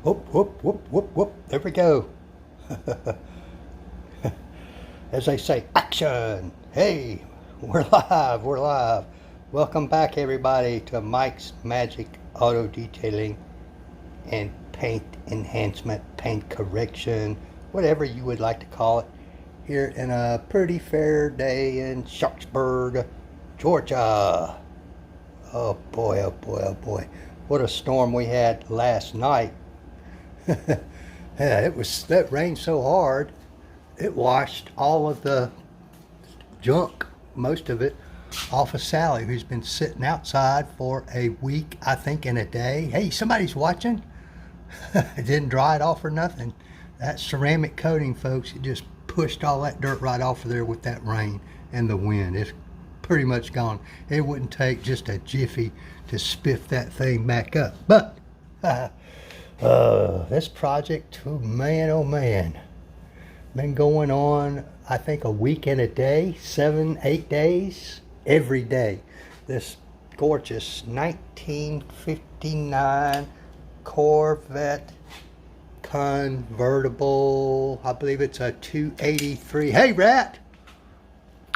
Whoop, whoop, whoop, whoop, whoop. There we go. As they say, action. Hey, we're live. We're live. Welcome back, everybody, to Mike's Magic Auto Detailing and Paint Enhancement, Paint Correction, whatever you would like to call it, here in a pretty fair day in Sharpsburg, Georgia. Oh boy, oh boy, oh boy. What a storm we had last night. Yeah, that rained so hard, it washed all of the junk, most of it, off of Sally, who's been sitting outside for a week, I think, in a day. Hey, somebody's watching. It didn't dry it off or nothing. That ceramic coating, folks, it just pushed all that dirt right off of there with that rain and the wind. It's pretty much gone. It wouldn't take just a jiffy to spiff that thing back up. But this project, oh man, been going on, I think, a week and a day, 7-8 days, every day. This gorgeous 1959 Corvette convertible, I believe it's a 283. Hey, Rat!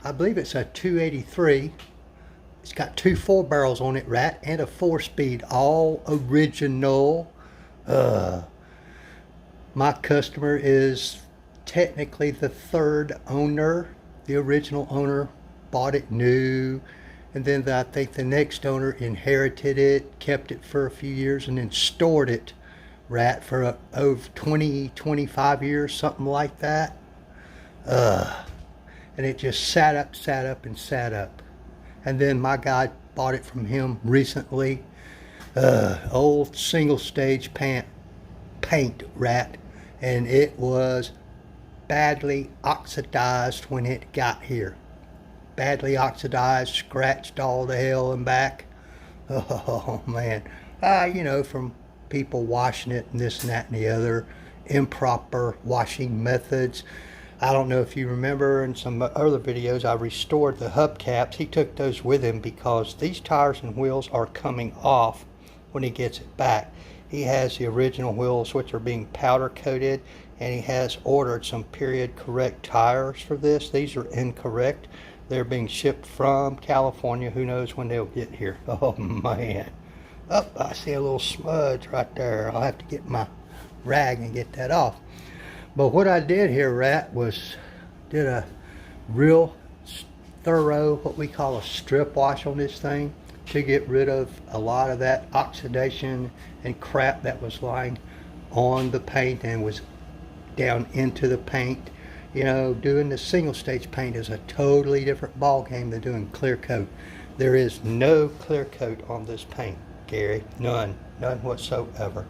I believe it's a 283. It's got two 4-barrels on it, Rat, and a 4-speed, all original. My customer is technically the third owner. The original owner bought it new, and then I think the next owner inherited it, kept it for a few years, and then stored it, Rat, for over 20-25 years, something like that. And it just sat up, and then my guy bought it from him recently. Old single stage paint, Rat, and it was badly oxidized when it got here. Badly oxidized, scratched all the hell and back. Oh man, from people washing it and this and that and the other, improper washing methods. I don't know if you remember in some other videos, I restored the hubcaps. He took those with him because these tires and wheels are coming off when he gets it back. He has the original wheels, which are being powder coated, and he has ordered some period correct tires for this. These are incorrect. They're being shipped from California. Who knows when they'll get here. Oh man. Oh, I see a little smudge right there. I'll have to get my rag and get that off. But what I did here, Rat, was did a real thorough, what we call a strip wash on this thing to get rid of a lot of that oxidation and crap that was lying on the paint and was down into the paint. You know, doing the single stage paint is a totally different ball game than doing clear coat. There is no clear coat on this paint, Gary. None whatsoever.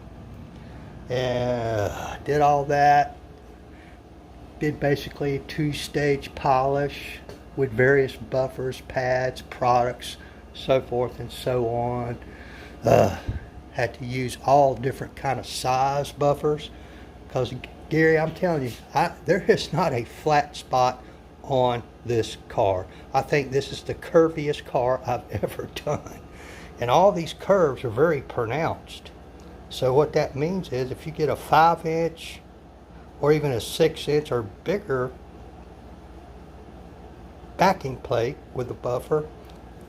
Did all that. Did basically a 2-stage polish with various buffers, pads, products, so forth and so on. Had to use all different kind of size buffers because, Gary, I'm telling you, there is not a flat spot on this car. I think this is the curviest car I've ever done, and all these curves are very pronounced. So what that means is if you get a 5-inch or even a 6-inch or bigger backing plate with a buffer,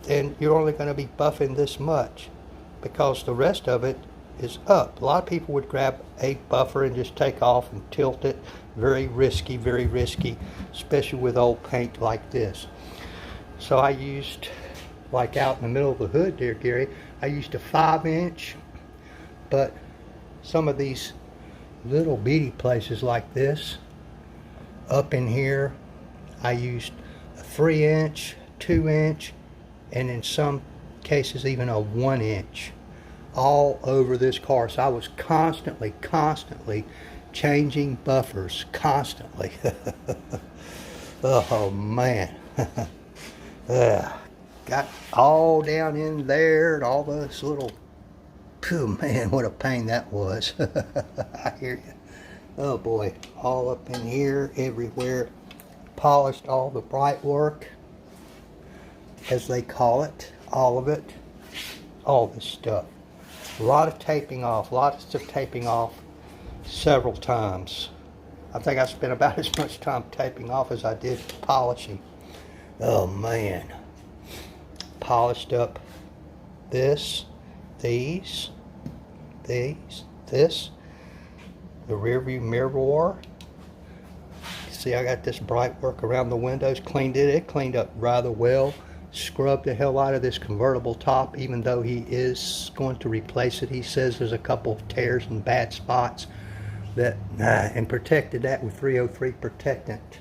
then you're only going to be buffing this much because the rest of it is up. A lot of people would grab a buffer and just take off and tilt it. Very risky, especially with old paint like this. So I used, like out in the middle of the hood there, Gary, I used a 5-inch, but some of these little beady places like this, up in here, I used a 3-inch, 2-inch, and in some cases even a 1-inch all over this car. So I was constantly changing buffers, constantly. Oh man. Got all down in there and all those little, phew, man, what a pain that was. I hear you. Oh boy, all up in here, everywhere. Polished all the bright work, as they call it, all of it, all this stuff. A lot of taping off, lots of taping off several times. I think I spent about as much time taping off as I did polishing. Oh man. Polished up this, these, this, the rear view mirror. See, I got this bright work around the windows, cleaned it. It cleaned up rather well. Scrubbed the hell out of this convertible top, even though he is going to replace it. He says there's a couple of tears and bad spots that, and protected that with 303 protectant.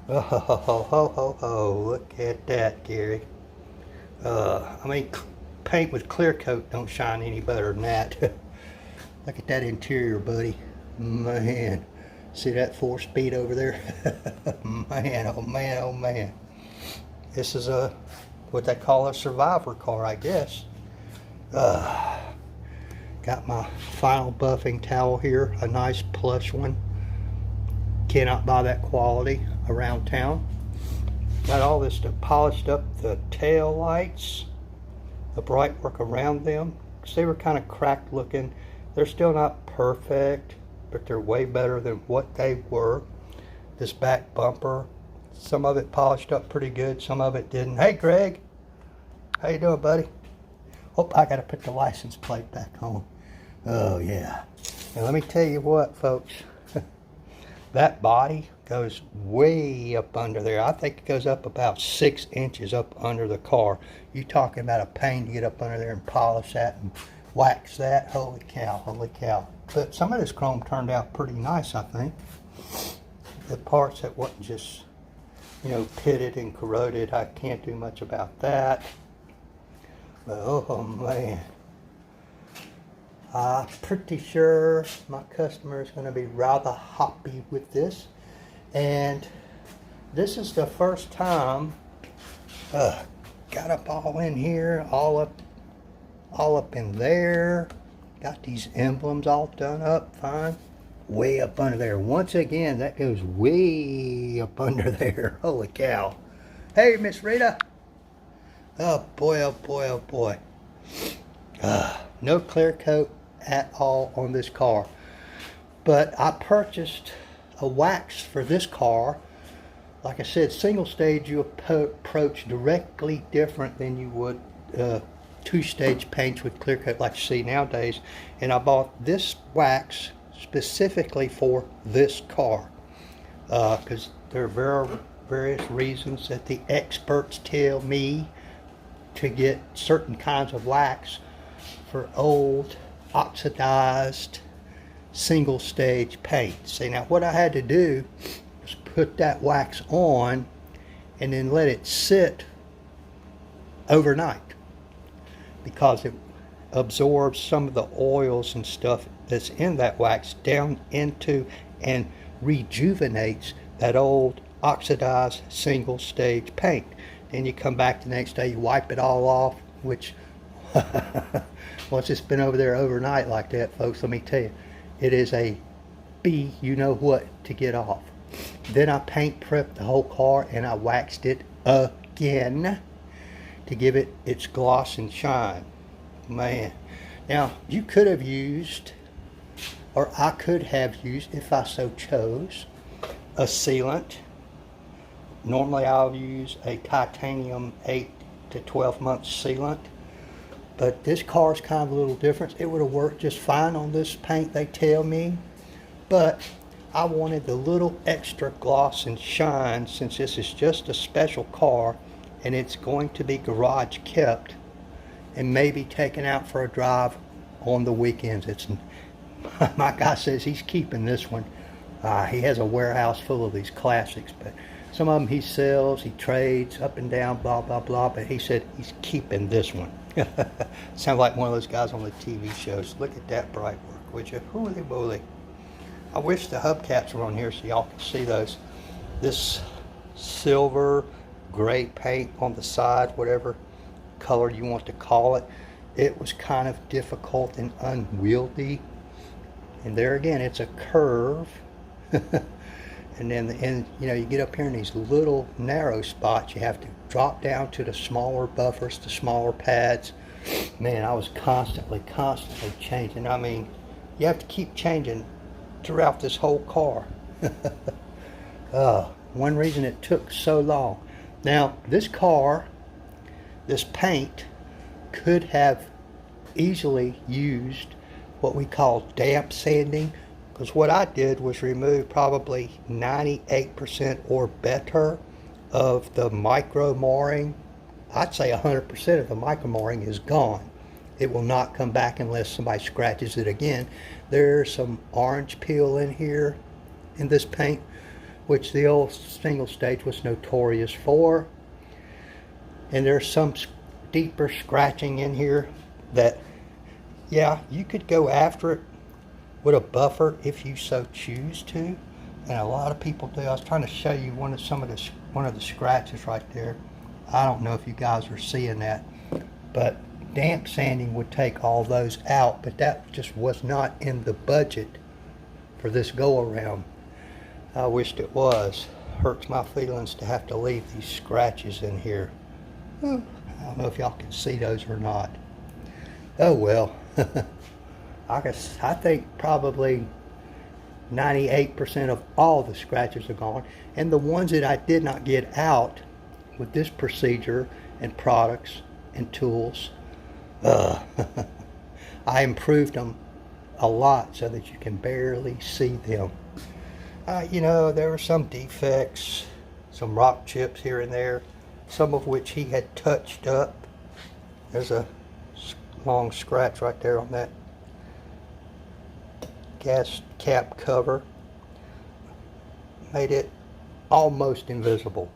Oh, ho, ho, ho, ho, ho. Look at that, Gary. I mean, paint with clear coat don't shine any better than that. Look at that interior, buddy. Man, see that 4-speed over there? Man, oh man, oh man. This is what they call a survivor car, I guess. Got my final buffing towel here, a nice plush one. Cannot buy that quality around town. Got all this stuff polished up, the tail lights, the bright work around them, because they were kind of cracked looking. They're still not perfect, but they're way better than what they were. This back bumper, some of it polished up pretty good, some of it didn't. Hey Greg, how you doing, buddy? Oh, I gotta put the license plate back on. Oh yeah. And let me tell you what, folks, that body goes way up under there. I think it goes up about 6 inches up under the car. You talking about a pain to get up under there and polish that and wax that. Holy cow, holy cow. But some of this chrome turned out pretty nice, I think. The parts that wasn't just, you know, pitted and corroded, I can't do much about that. But oh man, I'm pretty sure my customer is going to be rather happy with this. And this is the first time got up all in here, all up in there. Got these emblems all done up fine. Way up under there. Once again, that goes way up under there. Holy cow. Hey, Miss Rita. Oh boy, oh boy, oh boy. No clear coat at all on this car. But I purchased a wax for this car. Like I said, single stage you approach directly different than you would 2-stage paints with clear coat like you see nowadays. And I bought this wax specifically for this car because there are various reasons that the experts tell me to get certain kinds of wax for old oxidized single stage paint. See, now what I had to do was put that wax on and then let it sit overnight because it absorbs some of the oils and stuff that's in that wax down into and rejuvenates that old oxidized single stage paint. Then you come back the next day, you wipe it all off, which once it's been over there overnight like that, folks, let me tell you, it is a you know what to get off. Then I paint prepped the whole car and I waxed it again to give it its gloss and shine. Man, now you could have used, or I could have used if I so chose, a sealant. Normally I'll use a titanium 8 to 12 month sealant, but this car is kind of a little different. It would have worked just fine on this paint, they tell me, but I wanted the little extra gloss and shine since this is just a special car and it's going to be garage kept and maybe taken out for a drive on the weekends. It's my guy says he's keeping this one. He has a warehouse full of these classics, but some of them he sells, he trades up and down, blah blah blah, but he said he's keeping this one. Sounds like one of those guys on the TV shows. Look at that bright work, would you? Holy moly. I wish the hubcaps were on here so y'all could see those. This silver gray paint on the side, whatever color you want to call it, it was kind of difficult and unwieldy. And there again, it's a curve. And then you know, you get up here in these little narrow spots, you have to drop down to the smaller buffers, the smaller pads. Man, I was constantly changing. I mean, you have to keep changing throughout this whole car. One reason it took so long. Now, this car, this paint, could have easily used what we call damp sanding, because what I did was remove probably 98% or better of the micro marring. I'd say 100% of the micro marring is gone. It will not come back unless somebody scratches it again. There's some orange peel in here in this paint, which the old single stage was notorious for. And there's some deeper scratching in here that, yeah, you could go after it with a buffer if you so choose to, and a lot of people do. I was trying to show you one of the scratches right there. I don't know if you guys are seeing that, but damp sanding would take all those out, but that just was not in the budget for this go around. I wished it was. Hurts my feelings to have to leave these scratches in here. I don't know if y'all can see those or not. Oh well. I think probably 98% of all the scratches are gone, and the ones that I did not get out with this procedure and products and tools, I improved them a lot so that you can barely see them. You know, there were some defects, some rock chips here and there, some of which he had touched up. There's a long scratch right there on that gas cap cover. Made it almost invisible.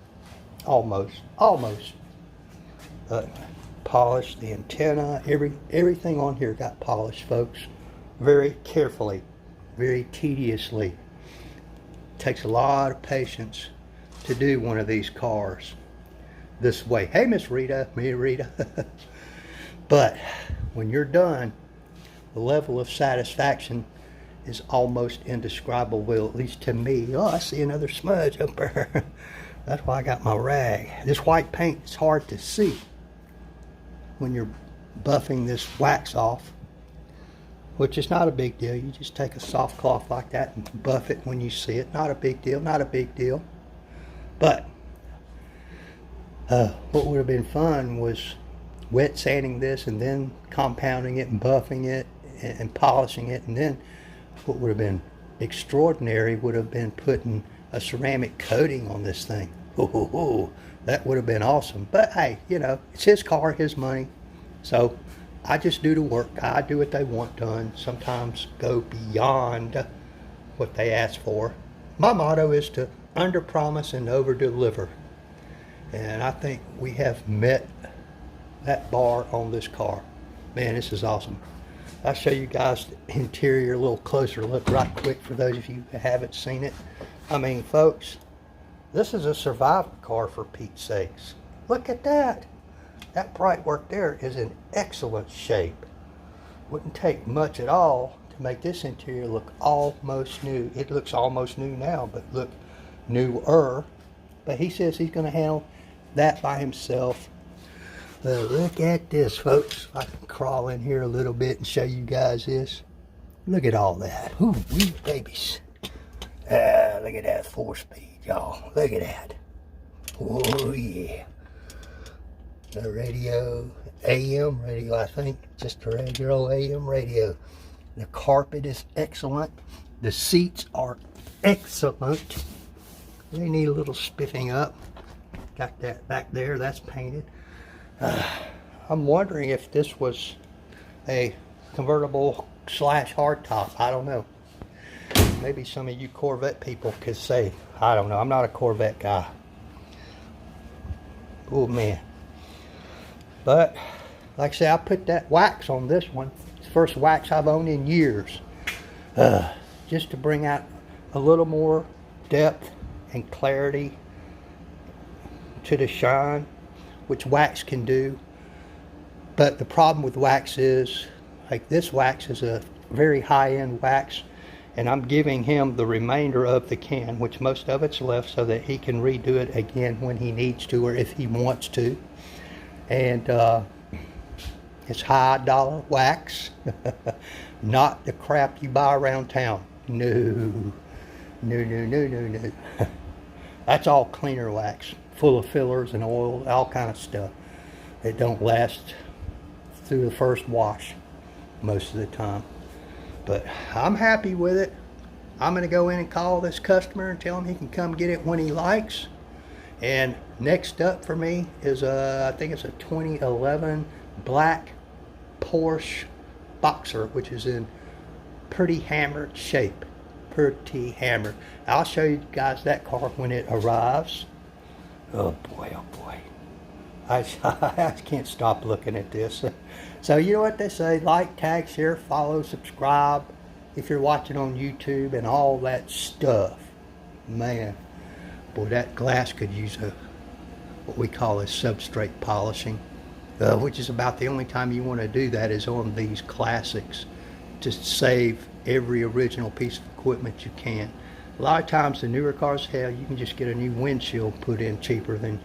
Almost. But polished the antenna. Everything on here got polished, folks. Very carefully, very tediously. Takes a lot of patience to do one of these cars this way. Hey, Miss Rita, But when you're done, the level of satisfaction is almost indescribable, at least to me. Oh, I see another smudge up there. That's why I got my rag. This white paint is hard to see when you're buffing this wax off, which is not a big deal. You just take a soft cloth like that and buff it when you see it. Not a big deal, not a big deal. But what would have been fun was wet sanding this and then compounding it and buffing it and polishing it, and then what would have been extraordinary would have been putting a ceramic coating on this thing. That would have been awesome. But hey, you know, it's his car, his money. So I just do the work. I do what they want done. Sometimes go beyond what they ask for. My motto is to under-promise and over-deliver. And I think we have met that bar on this car. Man, this is awesome. I'll show you guys the interior a little closer look right quick for those of you who haven't seen it. I mean, folks, this is a survival car for Pete's sakes. Look at that. That bright work there is in excellent shape. Wouldn't take much at all to make this interior look almost new. It looks almost new now, but look newer. But he says he's going to handle that by himself. Look at this, folks. I can crawl in here a little bit and show you guys this. Look at all that. Ooh, wee babies. Look at that 4-speed, y'all. Look at that. Oh, yeah. The radio, AM radio, I think. Just a regular AM radio. The carpet is excellent. The seats are excellent. They need a little spiffing up. Got that back there. That's painted. I'm wondering if this was a convertible / hardtop. I don't know. Maybe some of you Corvette people could say. I don't know. I'm not a Corvette guy. Oh man. But like I say, I put that wax on this one. It's the first wax I've owned in years. Just to bring out a little more depth and clarity to the shine, which wax can do. But the problem with wax is, like, this wax is a very high-end wax, and I'm giving him the remainder of the can, which most of it's left, so that he can redo it again when he needs to or if he wants to. And it's high dollar wax, not the crap you buy around town. No. No, no, no, no, no. That's all cleaner wax, full of fillers and oil, all kind of stuff. It don't last through the first wash most of the time. But I'm happy with it. I'm going to go in and call this customer and tell him he can come get it when he likes. And next up for me is I think it's a 2011 black Porsche Boxer, which is in pretty hammered shape. Pretty hammered. I'll show you guys that car when it arrives. Oh boy, oh boy. I can't stop looking at this. So you know what they say, like, tag, share, follow, subscribe if you're watching on YouTube and all that stuff. Man, boy, that glass could use what we call a substrate polishing, which is about the only time you want to do that is on these classics, to save every original piece of equipment you can. A lot of times the newer cars, hell, you can just get a new windshield put in cheaper than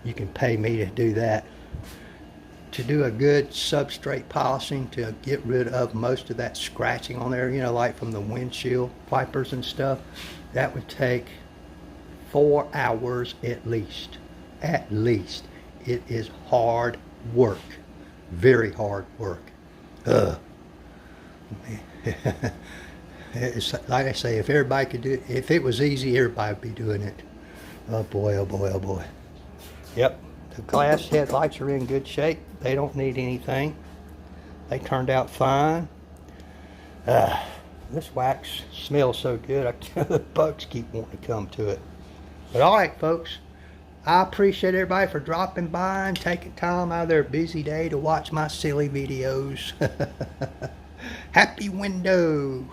you can pay me to do that. To do a good substrate polishing to get rid of most of that scratching on there, you know, like from the windshield wipers and stuff, that would take 4 hours at least. At least. It is hard work. Very hard work. It's like I say, if everybody could do it, if it was easy, everybody would be doing it. Oh boy, oh boy, oh boy. Yep, the glass headlights are in good shape. They don't need anything. They turned out fine. This wax smells so good, the bugs keep wanting to come to it. But all right, folks, I appreciate everybody for dropping by and taking time out of their busy day to watch my silly videos. Happy window.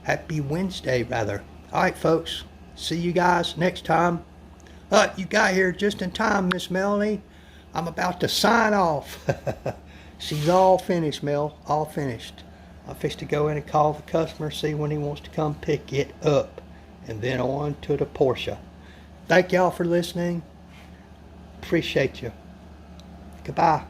Happy Wednesday, rather. All right, folks, see you guys next time. You got here just in time, Miss Melanie. I'm about to sign off. She's all finished, Mel. All finished. I'm fixed to go in and call the customer, see when he wants to come pick it up. And then on to the Porsche. Thank y'all for listening. Appreciate you. Goodbye.